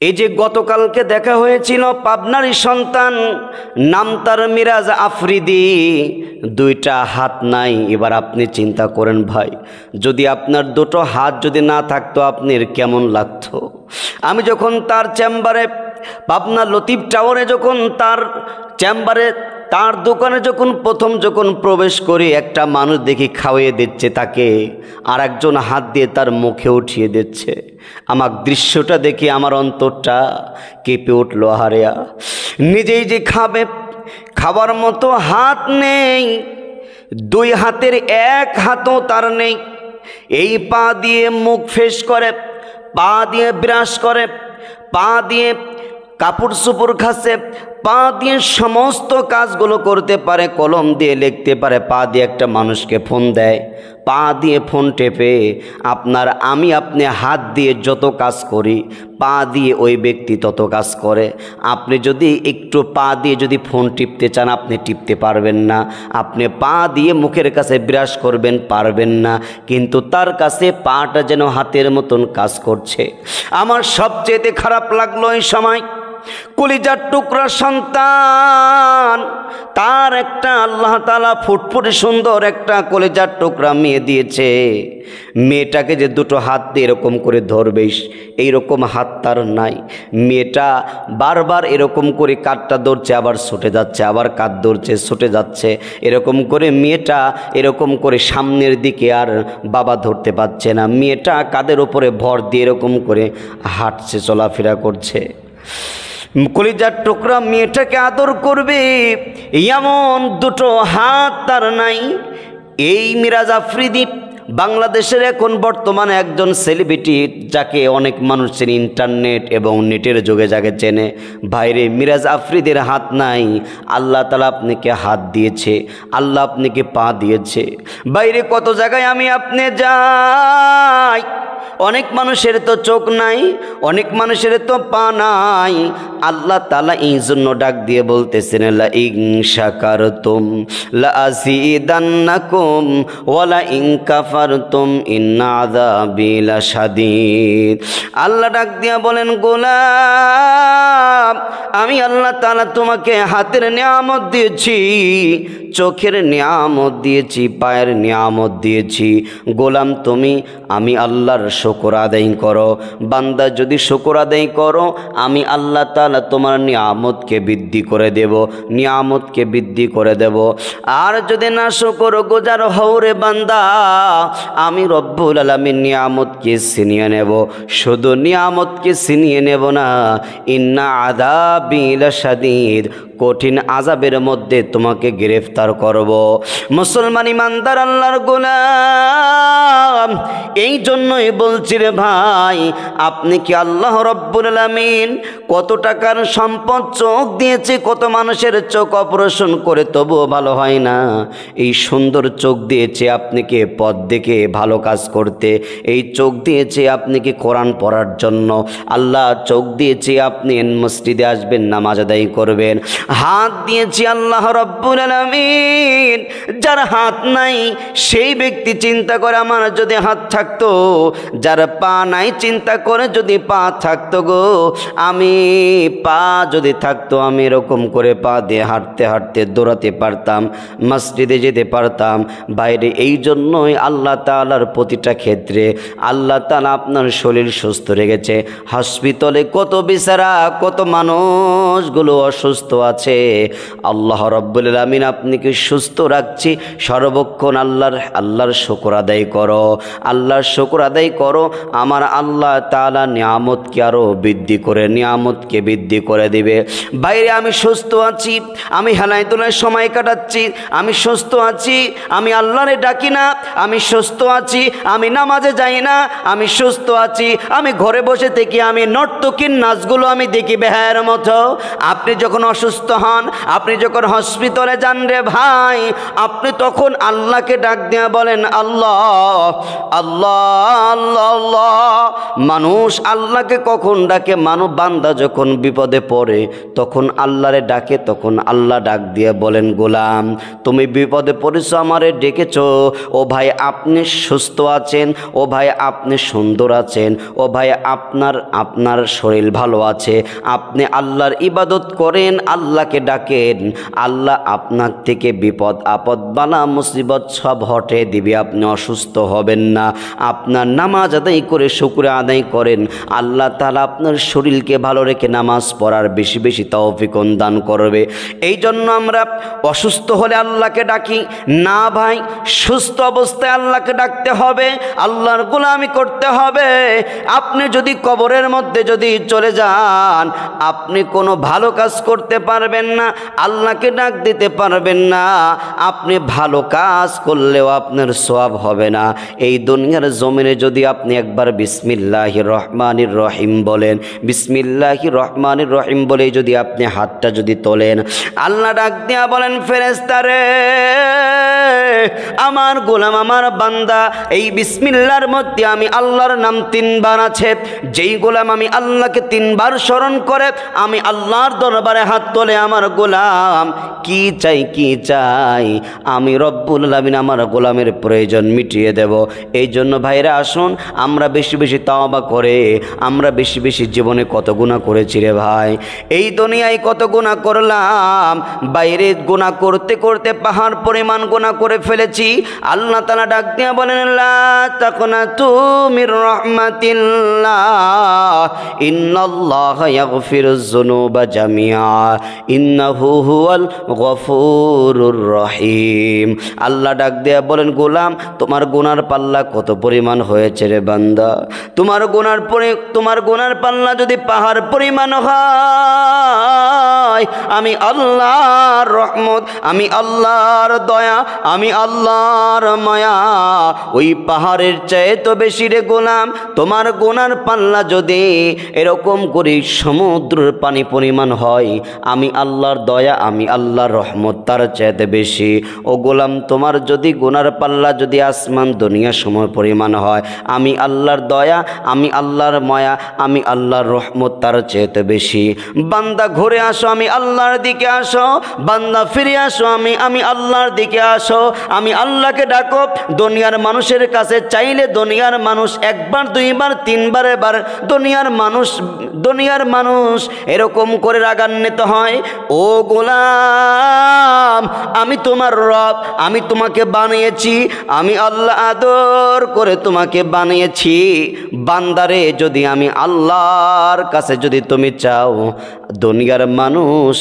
এই যে গতকালকে দেখা হয়েছিল পাবনারই সন্তান, নাম তার মিরাজ আফ্রিদি, দুইটা হাত নাই। এবার আপনি চিন্তা করেন ভাই, যদি আপনার দুটো হাত যদি না থাকতো আপনার কেমন লাগতো? আমি যখন তার চেম্বারে, পাবনা লতিফ টাওয়ারে যখন তার চেম্বারে, তার দোকানে যখন প্রবেশ করি, একটা মানুষ দেখি খাওয়িয়ে দিচ্ছে তাকে, আর একজন হাত দিয়ে তার মুখে উঠিয়ে দিচ্ছে। আমার দৃশ্যটা দেখে আমার অন্তরটা কেঁপে উঠলো। হারিয়া নিজেই যে খাবে, খাবার মতো হাত নেই, দুই হাতের এক হাতও তার নেই। এই পা দিয়ে মুখ ফেস করে, পা দিয়ে ব্রাশ করে, পা দিয়ে কাপড় চোপড় ঘাসে, পা দিয়ে সমস্ত কাজগুলো করতে পারে, কলম দিয়ে লিখতে পারে, পা দিয়ে একটা মানুষকে ফোন দেয়, পা দিয়ে ফোন টেপে। আপনি হাত দিয়ে যত কাজ করি, পা দিয়ে ওই ব্যক্তি তত কাজ করে। আপনি যদি একটু পা দিয়ে যদি ফোন টিপতে চান, আপনি টিপতে পারবেন না। আপনি পা দিয়ে মুখের কাছে ব্রাশ করবেন, পারবেন না। কিন্তু তার কাছে পাটা যেন হাতের মতন কাজ করছে। আমার সবচেয়ে খারাপ লাগলো এই সময়, কলিজার টুকরা সন্তান, তার একটা আল্লাহ তাআলা ফুটফুটে সুন্দর একটা কলিজার টুকরা মেয়ে দিয়েছে। মেয়েটাকে যে দুটো হাত দিয়ে এরকম করে ধরবে, এইরকম হাত তার নাই। মেয়েটা বারবার এরকম করে কাঁধটা ধরছে, আবার ছুটে যাচ্ছে, আবার কাঁধ ধরছে, ছুটে যাচ্ছে। এরকম করে মেয়েটা এরকম করে সামনের দিকে আর বাবা ধরতে পারছে না। মেয়েটা কাঁধের ওপরে ভর দিয়ে এরকম করে হাঁটছে, চলাফেরা করছে। কলিজার টুকরা মেয়েটাকে আদর করবে, এমন দুটো হাত তার নাই। এই মিরাজ আফ্রিদি বাংলাদেশের এখন বর্তমানে একজন সেলিব্রিটি, যাকে অনেক মানুষের ইন্টারনেট এবং নেটের যুগে যাকে চেনে। ভাইরে, মিরাজ আফ্রিদির হাত নাই, আল্লাহ তাআলা আপনাকে হাত দিয়েছে, আল্লাহ আপনাকে পা দিয়েছে। বাইরে কত জায়গায় আমি আপনি যাই, অনেক মানুষের তো চোখ নাই, অনেক মানুষের তো পা নাই। আল্লাহ তাআলা এই জন্য ডাক দিয়ে বলতেছেন, লা ইন শাকারতুম লা আযীদান্নাকুম ওয়া লা ইন কাফারতুম ইন্না আযাবি লাশাদীদ। আল্লাহ ডাক দিয়ে বলেন, গোলাম, আমি আল্লাহ তাআলা তোমাকে হাতের নিয়ামত দিয়েছি, চোখের নিয়ামত দিয়েছি, পায়ের নিয়ামত দিয়েছি। গোলাম, তুমি আমি আল্লাহর শুকর আদায় করো। বান্দা যদি শুকর আদায় করো, আমি আল্লাহ তাআলা তোমার নিয়ামতকে বৃদ্ধি করে দেব, নিয়ামতকে বৃদ্ধি করে দেব। আর যদি না শুকর গুজার হও রে বান্দা, আমি রব্বুল আলামিন নিয়ামতকে ছিনিয়ে নেব। শুধু নিয়ামতকে ছিনিয়ে নেব না, ইন্না আযাবি লাশাদীদ, কঠিন আযাবের মধ্যে তোমাকে গ্রেফতার করব। মুসলমান ইমানদার আল্লাহর গোলাম, এই জন্যই বলছি রে ভাই, আপনি কি আল্লাহ রব্বুল আলামিন কত টাকার সম্পদ, চোখ দিয়েছে, কত মানুষের চোখ অপারেশন করে তবুও ভালো হয় না। এই সুন্দর চোখ দিয়েছে আপনাকে পথ দেখে ভালো কাজ করতে, এই চোখ দিয়েছে আপনাকে কোরআন পড়ার জন্য, আল্লাহ চোখ দিয়েছে আপনি মসজিদে আসবেন, নামাজ আদায় করবেন। হাত দিয়েছি আল্লাহ রব্বুল আলামিন। যার হাত নাই সেই ব্যক্তি চিন্তা করে, আমার যদি হাত থাকতো। যার পা নাই চিন্তা করে, যদি পা থাকতো গো, আমি পা যদি থাকতো, আমি এরকম করে পা দিয়ে হাঁটতে হাঁটতে দৌড়াতে পারতাম, মসজিদে যেতে পারতাম। বাইরে এই জন্যই আল্লাহ তাআলার প্রতিটা ক্ষেত্রে আল্লাহ তাআলা আপনার শরীর সুস্থ রেখেছে। হসপিটালে কত বেচারা, কত মানুষগুলো অসুস্থ আছে, আল্লাহ রব্বুল আলামিন আপনাকে সুস্থ রাখছি। সর্বক্ষণ আল্লাহর শুকর আদায় করো, আল্লাহর শুকর আদায় করো। আমার আল্লাহ তাআলা নিয়ামতকে আরো বৃদ্ধি করে, নিয়ামতকে বৃদ্ধি করে দিবে। বাইরে আমি সুস্থ আছি, আমি হেলায় দুলায় সময় কাটাচ্ছি, আমি সুস্থ আছি, আমি আল্লাহরে ডাকি না, আমি সুস্থ আছি, আমি নামাজে যাই না, আমি সুস্থ আছি, আমি ঘরে বসে থেকে আমি নর্তকীর নাচগুলো আমি দেখি বেহায়ার মতো। আপনি যখন অসুস্থ অসুস্থ হন, আপনি যখন হসপিটালে যান রে ভাই, আপনি তখন আল্লাহকে ডাক দিয়ে বলেন আল্লাহ আল্লাহ আল্লাহ আল্লাহ। মানুষ আল্লাহকে কখন ডাকে? মানব বান্দা যখন বিপদে পড়ে তখন আল্লাহরে ডাকে, তখন আল্লাহ ডাক দিয়ে বলেন গোলাম তুমি বিপদে পড়েছো, আমারে ডেকেছো। ও ভাই আপনি সুস্থ আছেন, ও ভাই আপনি সুন্দর আছেন, ও ভাই আপনার শরীর ভালো আছে, আপনি আল্লাহর ইবাদত করেন, আল্লাহকে ডাকেন, আল্লাহ আপনার থেকে বিপদ আপদ বালা মুসিবত সব হটে দিবে, আপনি অসুস্থ হবেন না। আপনার নামাজ আদায় করে শুকর আদায় করেন, আল্লাহ তাআলা আপনার শরীরকে ভালো রেখে নামাজ পড়ার বেশি বেশি তৌফিক দান করবে। এই জন্য আমরা অসুস্থ হলে আল্লাহকে ডাকি না ভাই, সুস্থ অবস্থায় আল্লাহকে ডাকতে হবে, আল্লাহর গোলামি করতে হবে। আপনি যদি কবরের মধ্যে যদি চলে যান, আপনি কোনো ভালো কাজ করতে পারবেন না, আল্লাহকে ডাক দিতে পারবেন না, আপনি ভালো কাজ করলেও আপনার সওয়াব হবে না। এই দুনিয়ার জমিনে যদি আপনি একবার বিসমিল্লাহির রহমানির রহিম বলেন, বিসমিল্লাহির রহমানির রহিম বলে যদি আপনি হাতটা যদি তোলেন, আল্লাহ ডাক দিয়া বলেন ফেরেশতারে আমার গোলাম আমার বান্দা এই বিসমিল্লাহর মধ্যে আমি আল্লাহর নাম 3 বার আছে, যেই গোলাম আমি আল্লাহকে 3 বার স্মরণ করে আমি আল্লাহর দরবারে হাত তোলে, আমার গোলাম কি চাই কি চাই আমি রব্বুল আলামিন আমার গোলামের প্রয়োজন মিটিয়ে দেব। এই জন্য ভাইরা আসুন আমরা বেশি বেশি তাওবা করে, আমরা বেশি বেশি জীবনে কত গুনাহ করেছি রে ভাই, এই দুনিয়ায় কত গুনাহ করলাম, বাইরে গুনাহ করতে করতে পাহাড় পরিমাণ গুনাহ করে ফেলেছি। আল্লাহ তাআলা ডাক দিয়া বলেন লা তাকনাতু মির রাহমাতিল্লাহ ইন্নাল্লাহা ইয়াগফিরুয যুনুবা জামিআ ইন্নাহু হুয়াল গফুরুর রহিম। আল্লাহ ডাক দিয়া বলেন গোলাম তোমার গুনার পাল্লা কত পরিমাণ হয়েছে রে বান্দা, তোমার গুনার পাল্লা যদি পাহাড় পরিমাণ হয়, আমি আল্লাহর রহমত, আমি আল্লাহর দয়া, আমি আল্লাহর মায়া ওই পাহাড়ের চেয়ে তো বেশি রে গোলাম। তোমার গুনার পাল্লা যদি এরকম করে সমুদ্রের পানি পরিমাণ হয়, আমি আল্লাহর দয়া, আমি আল্লাহর রহমত তার চাইতে বেশি। ও গোলাম তোমার যদি গুনার পাল্লা যদি আসমান দুনিয়া সময় পরিমাণ হয়, আমি আল্লাহর দয়া, আমি আল্লাহর মায়া, আমি আল্লাহর রহমত তার চাইতে বেশি। বান্দা ঘুরে আসো, আমি আল্লাহর দিকে আসো, বান্দা ফিরে আসো, আমি আল্লাহর দিকে আসো, আমি আল্লাহকে ডাকো। দুনিয়ার মানুষের কাছে চাইলে দুনিয়ার মানুষ একবার দুইবার তিনবার এবার দুনিয়ার মানুষ এরকম করে রাগান্বিত হয়। ও গোলাম আমি তোমার রব, আমি তোমাকে বানিয়েছি, আমি আল্লাহ আদর করে তোমাকে বানিয়েছি। বান্দারে যদি আমি আল্লাহর কাছে যদি তুমি চাও, দুনিয়ার মানুষ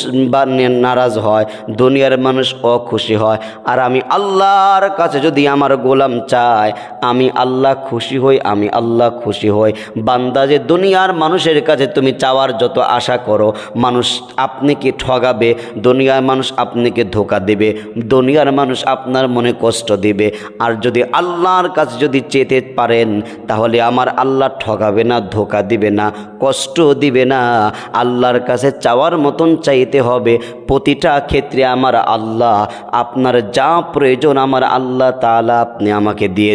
নারাজ হয়, দুনিয়ার মানুষ অখুশি হয়, আর আমি আল্লাহর কাছে যদি আমার গোলাম চায়, আমি আল্লাহ খুশি হই, আমি আল্লাহ খুশি হই। বান্দা যে দুনিয়ার মানুষের কাছে তুমি চাওয়ার যত আশা করো, মানুষ আপনাকে ঠগাবে, দুনিয়ার মানুষ আপনাকে ধোঁকা দেবে, দুনিয়ার মানুষ আপনার মনে কষ্ট দিবে। আর যদি আল্লাহর কাছে যদি চেতে পারেন, তাহলে আমার আল্লাহ ঠগাবে না, ধোঁকা দিবে না, কষ্ট দিবে না। আল্লাহর কাছে চাওয়ার মতন চাইতে হবে। প্রতিটা ক্ষেত্রে আমার আল্লাহ, আপনার যা প্রয়োজন আমার আল্লাহ তাআলা আপনি আমাকে দিয়ে